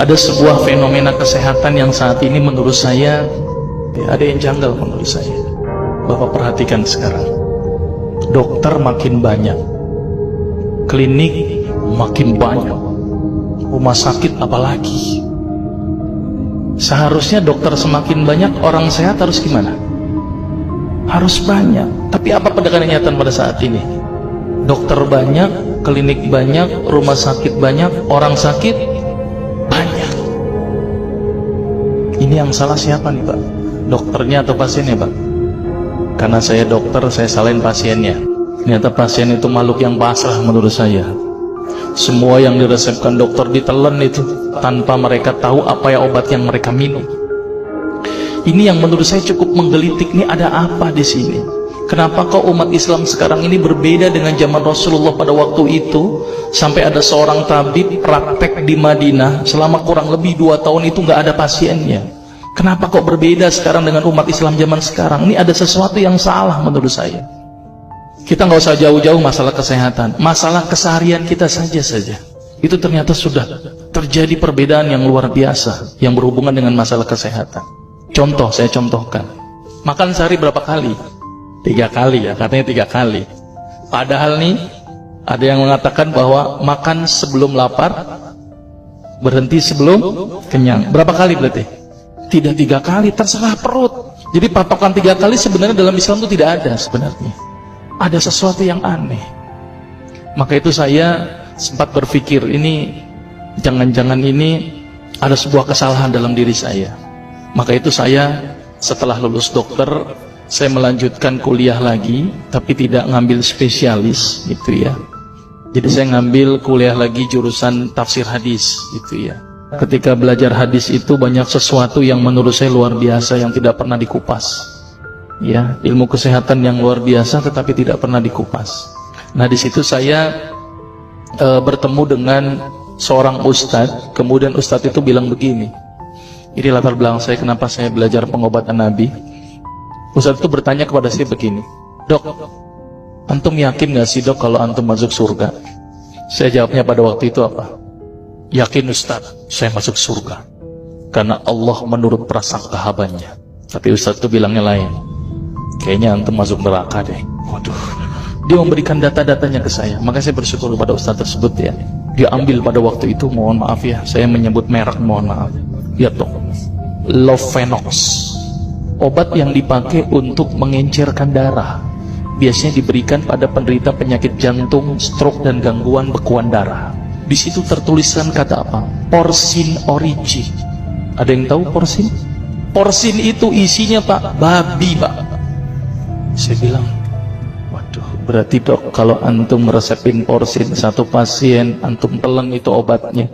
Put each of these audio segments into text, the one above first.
Ada sebuah fenomena kesehatan yang saat ini menurut saya ada yang janggal menurut saya. Bapak perhatikan sekarang, dokter makin banyak, klinik makin banyak, rumah sakit apalagi. Seharusnya dokter semakin banyak, orang sehat harus gimana? Harus banyak. Tapi apa kenyataan pada saat ini? Dokter banyak, klinik banyak, rumah sakit banyak, orang sakit banyak. Ini yang salah siapa nih Pak? Dokternya atau pasiennya Pak? Karena saya dokter, saya salahin pasiennya. Ternyata pasien itu makhluk yang pasrah menurut saya. Semua yang diresepkan dokter ditelan itu tanpa mereka tahu apa ya obat yang mereka minum. Ini yang menurut saya cukup menggelitik. Nih ada apa di sini? Kenapa kok umat Islam sekarang ini berbeda dengan zaman Rasulullah pada waktu itu? Sampai ada seorang tabib praktek di Madinah selama kurang lebih 2 tahun itu nggak ada pasiennya. Kenapa kok berbeda sekarang dengan umat Islam zaman sekarang? Ini ada sesuatu yang salah menurut saya. Kita nggak usah jauh-jauh masalah kesehatan, masalah keseharian kita saja. Itu ternyata sudah terjadi perbedaan yang luar biasa yang berhubungan dengan masalah kesehatan. Contoh, saya contohkan. Makan sehari berapa kali? 3 kali ya, katanya 3 kali. Padahal nih, ada yang mengatakan bahwa makan sebelum lapar, berhenti sebelum kenyang. Berapa kali berarti? Tidak 3 kali, terserah perut. Jadi patokan 3 kali sebenarnya dalam Islam itu tidak ada sebenarnya. Ada sesuatu yang aneh. Maka itu saya sempat berpikir, ini jangan-jangan ini ada sebuah kesalahan dalam diri saya. Maka itu saya setelah lulus dokter, saya melanjutkan kuliah lagi, tapi tidak ngambil spesialis gitu ya. Jadi saya ngambil kuliah lagi jurusan tafsir hadis gitu ya. Ketika belajar hadis itu banyak sesuatu yang menurut saya luar biasa yang tidak pernah dikupas. Ya, ilmu kesehatan yang luar biasa tetapi tidak pernah dikupas. Nah, di situ saya bertemu dengan seorang ustadz. Kemudian ustadz itu bilang begini. Ini latar belakang saya kenapa saya belajar pengobatan Nabi. Ustadz itu bertanya kepada saya begini, "Dok, antum yakin gak sih dok kalau antum masuk surga?" Saya jawabnya pada waktu itu apa? "Yakin Ustaz, saya masuk surga karena Allah menurut prasangka hambanya." Tapi Ustaz itu bilangnya lain. "Kayaknya antum masuk neraka deh." Waduh. Dia memberikan data-datanya ke saya. Maka saya bersyukur kepada Ustaz tersebut ya. Dia ambil pada waktu itu, mohon maaf ya, saya menyebut merek, mohon maaf. Lihat dong, Lovenox, obat yang dipakai untuk mengencerkan darah. Biasanya diberikan pada penderita penyakit jantung, stroke dan gangguan bekuan darah. Di situ tertuliskan kata apa? Porsin origin. Ada yang tahu porsin? Porsin itu isinya Pak, babi Pak. Saya bilang, waduh, berarti dok kalau antum resepin porsin satu pasien, antum telan itu obatnya.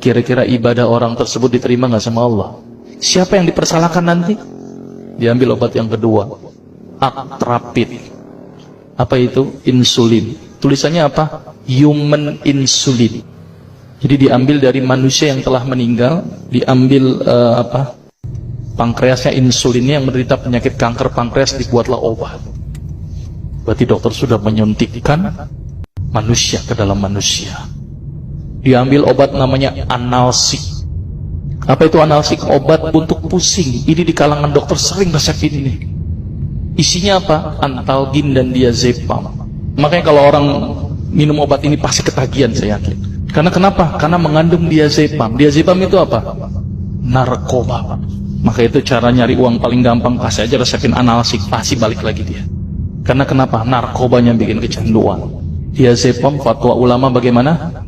Kira-kira ibadah orang tersebut diterima nggak sama Allah? Siapa yang dipersalahkan nanti? Diambil obat yang kedua, Actrapid. Apa itu? Insulin. Tulisannya apa? Human insulin. Jadi diambil dari manusia yang telah meninggal, diambil pankreasnya, insulinnya yang menderita penyakit kanker pankreas, dibuatlah obat. Berarti dokter sudah menyuntikkan manusia ke dalam manusia. Diambil obat namanya analsik. Apa itu analsik? Obat untuk pusing. Ini di kalangan dokter sering resepin ini. Isinya apa? Antalgin dan diazepam. Makanya kalau orang minum obat ini pasti ketagihan, saya yakin. Karena kenapa? Karena mengandung diazepam. Diazepam itu apa? Narkoba. Maka itu cara nyari uang paling gampang, kasih aja resepin analsik, pasti balik lagi dia. Karena kenapa? Narkobanya bikin kecanduan. Diazepam, fatwa ulama bagaimana?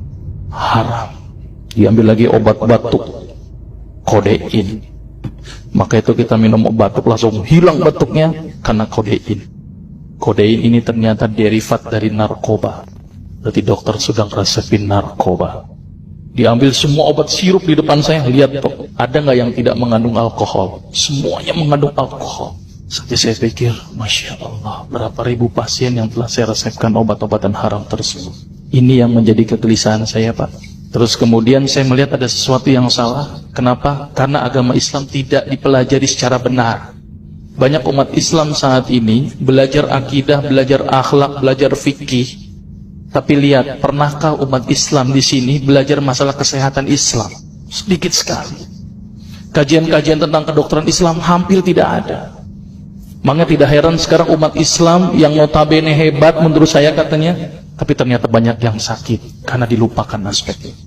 Haram. Diambil lagi obat batuk, kodein. Maka itu kita minum obat batuk langsung hilang batuknya karena kodein. Kodein ini ternyata derivat dari narkoba. Berarti dokter sudah resepin narkoba. Diambil semua obat sirup di depan saya, lihat dok, ada nggak yang tidak mengandung alkohol? Semuanya mengandung alkohol. Saja saya pikir, Masya Allah, berapa ribu pasien yang telah saya resepkan obat-obatan haram tersebut. Ini yang menjadi kegelisahan saya Pak. Terus kemudian saya melihat ada sesuatu yang salah. Kenapa? Karena agama Islam tidak dipelajari secara benar. Banyak umat Islam saat ini belajar akidah, belajar akhlak, belajar fikih. Tapi lihat, pernahkah umat Islam di sini belajar masalah kesehatan Islam? Sedikit sekali. Kajian-kajian tentang kedokteran Islam hampir tidak ada. Makanya tidak heran sekarang umat Islam yang notabene hebat menurut saya katanya, tapi ternyata banyak yang sakit karena dilupakan aspeknya.